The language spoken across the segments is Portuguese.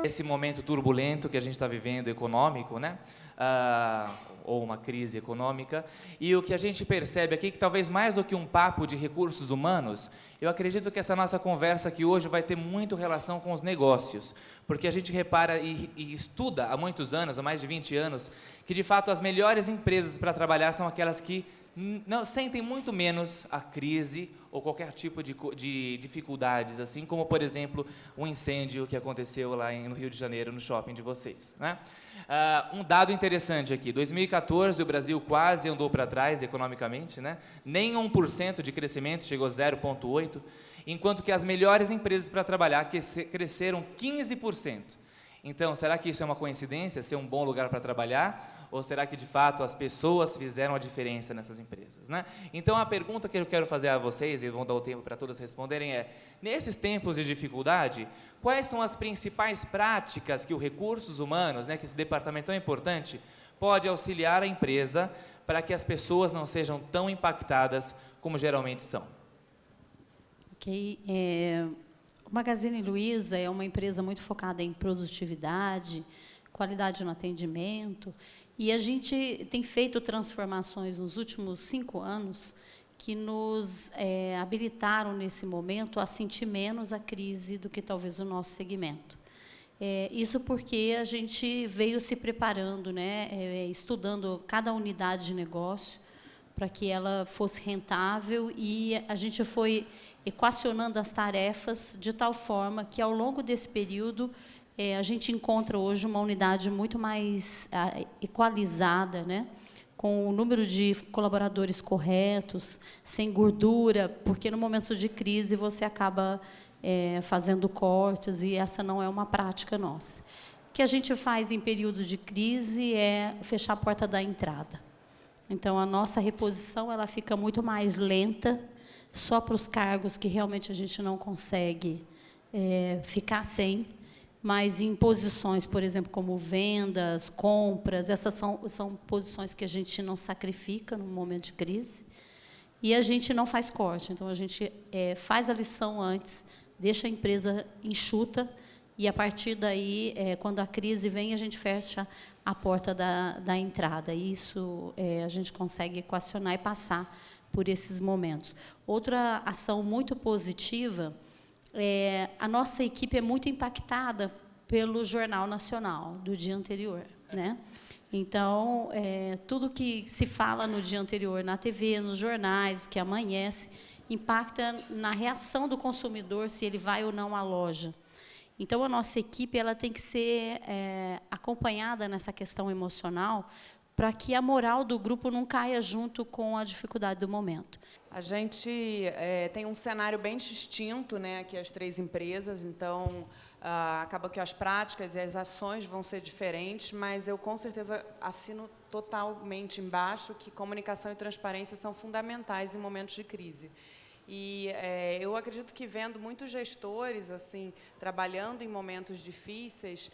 esse momento turbulento que a gente está vivendo, econômico, né? Ou uma crise econômica, e o que a gente percebe aqui, que talvez mais do que um papo de recursos humanos, eu acredito que essa nossa conversa aqui hoje vai ter muito relação com os negócios, porque a gente repara e estuda há muitos anos, há mais de 20 anos, que de fato as melhores empresas para trabalhar são aquelas que não sentem muito menos a crise ou qualquer tipo de dificuldades, assim como, por exemplo, um incêndio que aconteceu lá no Rio de Janeiro, no shopping de vocês, né? Um dado interessante aqui, 2014 o Brasil quase andou para trás economicamente, né? Nem 1% de crescimento, chegou a 0,8%, enquanto que as melhores empresas para trabalhar cresceram 15%. Então, será que isso é uma coincidência, ser um bom lugar para trabalhar? Ou será que, de fato, as pessoas fizeram a diferença nessas empresas, né? Então, a pergunta que eu quero fazer a vocês, e vão dar o tempo para todos responderem, é, nesses tempos de dificuldade, quais são as principais práticas que o Recursos Humanos, né, que esse departamento tão importante, pode auxiliar a empresa para que as pessoas não sejam tão impactadas como geralmente são? Ok. O Magazine Luiza é uma empresa muito focada em produtividade, qualidade no atendimento, e a gente tem feito transformações nos últimos 5 anos que nos habilitaram, nesse momento, a sentir menos a crise do que talvez o nosso segmento. Isso porque a gente veio se preparando, né, estudando cada unidade de negócio para que ela fosse rentável, e a gente foi equacionando as tarefas de tal forma que, ao longo desse período, a gente encontra hoje uma unidade muito mais equalizada, né, com o número de colaboradores corretos, sem gordura, porque no momento de crise você acaba fazendo cortes, e essa não é uma prática nossa. O que a gente faz em período de crise é fechar a porta da entrada. Então, a nossa reposição ela fica muito mais lenta, só para os cargos que realmente a gente não consegue ficar sem, mas em posições, por exemplo, como vendas, compras, essas são posições que a gente não sacrifica no momento de crise, e a gente não faz corte. Então, a gente faz a lição antes, deixa a empresa enxuta, e, a partir daí, quando a crise vem, a gente fecha a porta da entrada. Isso a gente consegue equacionar e passar por esses momentos. Outra ação muito positiva, a nossa equipe é muito impactada pelo Jornal Nacional do dia anterior, né? Então, tudo que se fala no dia anterior, na TV, nos jornais, que amanhece, impacta na reação do consumidor, se ele vai ou não à loja. Então, a nossa equipe ela tem que ser acompanhada nessa questão emocional, para que a moral do grupo não caia junto com a dificuldade do momento. A gente tem um cenário bem distinto, né, aqui as 3 empresas, então acaba que as práticas e as ações vão ser diferentes, mas eu com certeza assino totalmente embaixo que comunicação e transparência são fundamentais em momentos de crise. E eu acredito que, vendo muitos gestores assim trabalhando em momentos difíceis,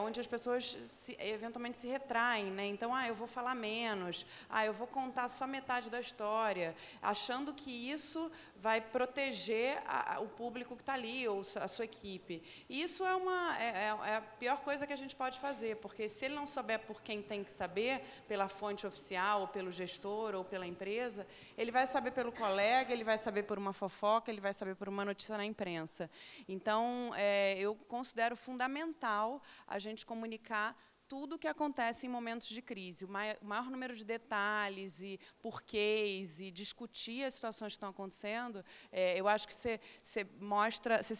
onde as pessoas eventualmente se retraem, né? Então, eu vou falar menos, eu vou contar só metade da história, achando que isso vai proteger o público que está ali, ou a sua equipe. E isso é a pior coisa que a gente pode fazer, porque se ele não souber por quem tem que saber, pela fonte oficial, ou pelo gestor, ou pela empresa, ele vai saber pelo colega, ele vai saber por uma fofoca, ele vai saber por uma notícia na imprensa. Então, eu considero fundamental a gente comunicar tudo o que acontece em momentos de crise, o maior número de detalhes e porquês, e discutir as situações que estão acontecendo. Eu acho que você se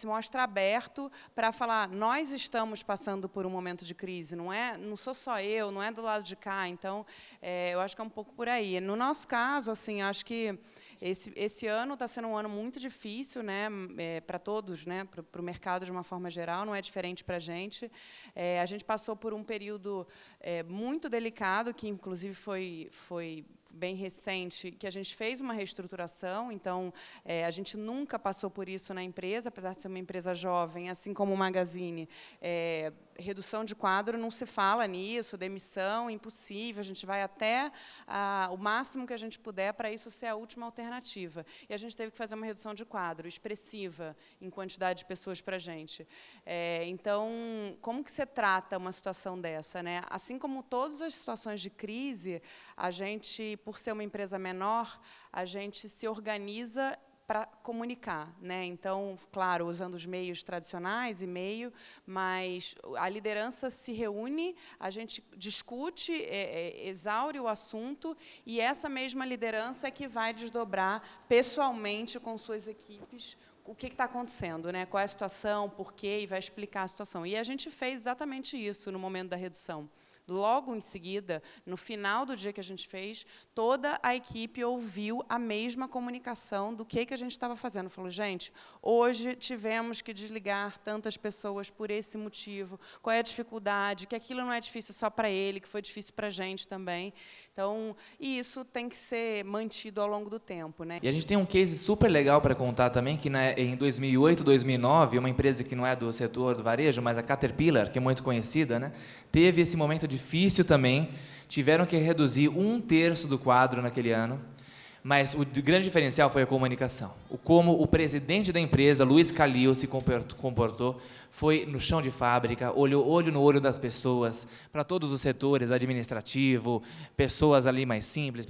mostra aberto para falar, nós estamos passando por um momento de crise, não sou só eu, não é do lado de cá. Então, eu acho que é um pouco por aí. No nosso caso, assim, acho que esse ano está sendo um ano muito difícil, né, para todos, né, para o mercado de uma forma geral, não é diferente para a gente. A gente passou por um período muito delicado, que inclusive foi bem recente, que a gente fez uma reestruturação, então, a gente nunca passou por isso na empresa, apesar de ser uma empresa jovem, assim como o Magazine. Redução de quadro, não se fala nisso, demissão, impossível, a gente vai até o máximo que a gente puder para isso ser a última alternativa. E a gente teve que fazer uma redução de quadro expressiva em quantidade de pessoas para a gente. Então, como que você trata uma situação dessa, né? Assim como todas as situações de crise, a gente, por ser uma empresa menor, a gente se organiza para comunicar, né? Então, claro, usando os meios tradicionais, e-mail, mas a liderança se reúne, a gente discute, exaure o assunto, e essa mesma liderança é que vai desdobrar pessoalmente com suas equipes o que está acontecendo, né? Qual é a situação, por quê, e vai explicar a situação. E a gente fez exatamente isso no momento da redução. Logo em seguida, no final do dia que a gente fez, toda a equipe ouviu a mesma comunicação do que a gente estava fazendo. Falou, gente, hoje tivemos que desligar tantas pessoas por esse motivo, qual é a dificuldade, que aquilo não é difícil só para ele, que foi difícil para a gente também. Então, e isso tem que ser mantido ao longo do tempo, né? E a gente tem um case super legal para contar também, que em 2008, 2009, uma empresa que não é do setor do varejo, mas a Caterpillar, que é muito conhecida, né, teve esse momento difícil também, tiveram que reduzir 1/3 do quadro naquele ano, mas o grande diferencial foi a comunicação. Como o presidente da empresa, Luiz Calil, se comportou, foi no chão de fábrica, olho no olho das pessoas, para todos os setores, administrativo, pessoas ali mais simples,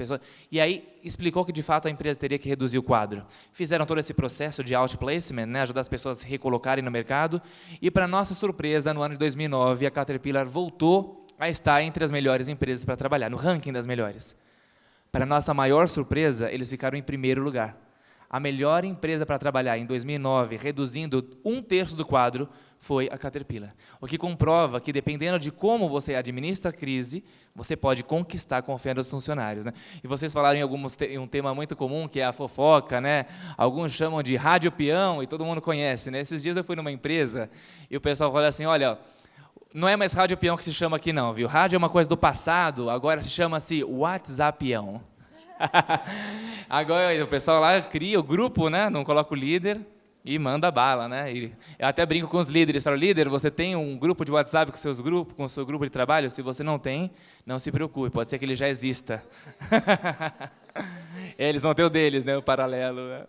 e aí explicou que, de fato, a empresa teria que reduzir o quadro. Fizeram todo esse processo de outplacement, né, ajudar as pessoas a se recolocarem no mercado, e, para nossa surpresa, no ano de 2009, a Caterpillar voltou a estar entre as melhores empresas para trabalhar, no ranking das melhores. Para nossa maior surpresa, eles ficaram em primeiro lugar. A melhor empresa para trabalhar em 2009, reduzindo 1/3 do quadro, foi a Caterpillar. O que comprova que, dependendo de como você administra a crise, você pode conquistar a confiança dos funcionários, né? E vocês falaram em um tema muito comum, que é a fofoca, né? Alguns chamam de rádio peão, e todo mundo conhece, né? Esses dias eu fui numa empresa e o pessoal falou assim, olha, não é mais rádio peão que se chama aqui não, viu? Rádio é uma coisa do passado, agora chama-se WhatsApp peão. Agora o pessoal lá cria o grupo, né? Não coloca o líder e manda bala, né? E eu até brinco com os líderes, falo, líder, você tem um grupo de WhatsApp com o seu grupo de trabalho? Se você não tem, não se preocupe, pode ser que ele já exista. Eles vão ter o deles, né? O paralelo, né?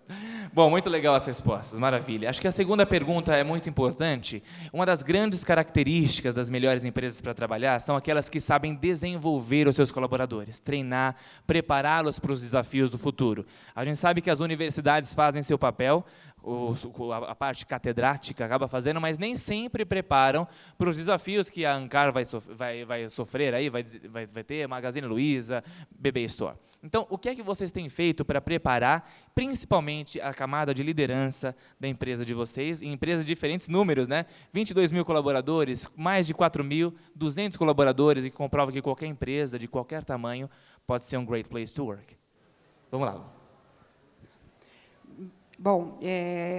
Bom, muito legal as respostas, maravilha. Acho que a segunda pergunta é muito importante. Uma das grandes características das melhores empresas para trabalhar são aquelas que sabem desenvolver os seus colaboradores, treinar, prepará-los para os desafios do futuro. A gente sabe que as universidades fazem seu papel, a parte catedrática acaba fazendo, mas nem sempre preparam para os desafios que a Ancar vai sofrer, aí, vai ter Magazine Luiza, BB Store. Então, o que é que vocês têm feito para preparar, principalmente, a camada de liderança da empresa de vocês, em empresas de diferentes números, né? 22 mil colaboradores, mais de 4.200 colaboradores, e que comprova que qualquer empresa, de qualquer tamanho, pode ser um great place to work. Vamos lá. Bom,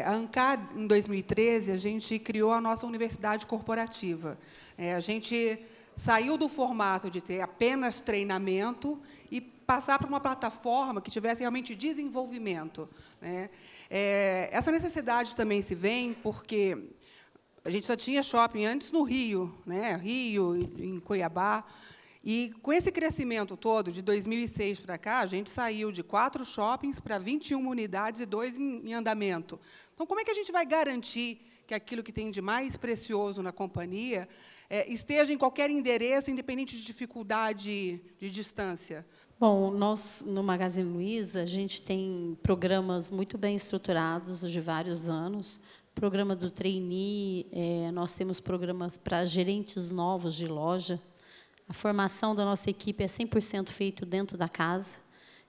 a Ancar, em 2013, a gente criou a nossa universidade corporativa. A gente saiu do formato de ter apenas treinamento e passar para uma plataforma que tivesse realmente desenvolvimento, né? Essa necessidade também se vem porque a gente só tinha shopping antes no Rio, né? Rio, em Cuiabá. E, com esse crescimento todo, de 2006 para cá, a gente saiu de 4 shoppings para 21 unidades e 2 em andamento. Então, como é que a gente vai garantir que aquilo que tem de mais precioso na companhia esteja em qualquer endereço, independente de dificuldade de distância? Bom, nós, no Magazine Luiza, a gente tem programas muito bem estruturados de vários anos. Programa do trainee, nós temos programas para gerentes novos de loja. A formação da nossa equipe é 100% feito dentro da casa.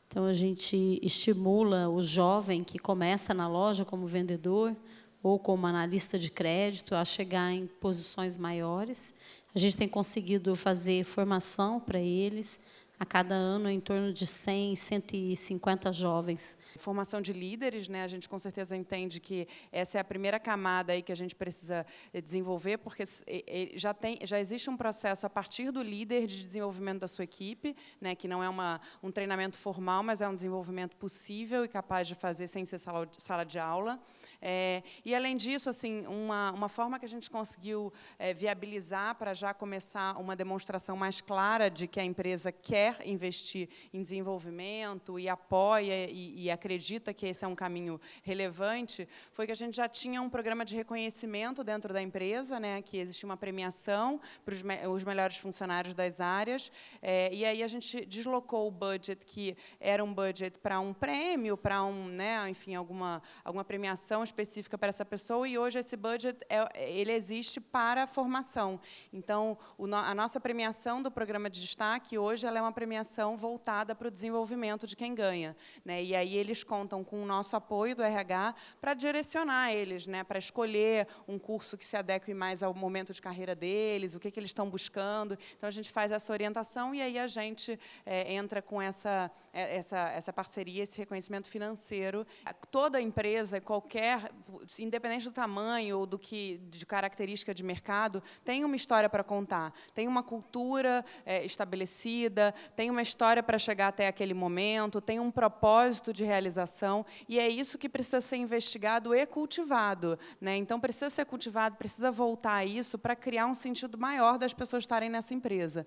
Então, a gente estimula o jovem que começa na loja como vendedor ou como analista de crédito a chegar em posições maiores. A gente tem conseguido fazer formação para eles. a cada ano em torno de 100, 150 jovens. Formação de líderes, né? A gente com certeza entende que essa é a primeira camada aí que a gente precisa desenvolver, porque já existe um processo a partir do líder de desenvolvimento da sua equipe, né? Que não é um treinamento formal, mas é um desenvolvimento possível e capaz de fazer sem ser sala de aula. E, além disso, assim, uma forma que a gente conseguiu viabilizar para já começar uma demonstração mais clara de que a empresa quer investir em desenvolvimento e apoia e acredita que esse é um caminho relevante, foi que a gente já tinha um programa de reconhecimento dentro da empresa, né, que existia uma premiação para os melhores funcionários das áreas, e aí a gente deslocou o budget, que era um budget para um prêmio, para enfim, alguma premiação específica para essa pessoa, e hoje esse budget ele existe para a formação. Então, a nossa premiação do programa de destaque, hoje, ela é uma premiação voltada para o desenvolvimento de quem ganha, né? E aí eles contam com o nosso apoio do RH para direcionar eles, né? Para escolher um curso que se adeque mais ao momento de carreira deles, o que eles estão buscando. Então, a gente faz essa orientação e aí a gente entra com essa parceria, esse reconhecimento financeiro. Toda empresa, independente do tamanho ou de característica de mercado, tem uma história para contar, tem uma cultura estabelecida, tem uma história para chegar até aquele momento, tem um propósito de realização, e é isso que precisa ser investigado e cultivado, né? Então, precisa ser cultivado, precisa voltar a isso para criar um sentido maior das pessoas estarem nessa empresa.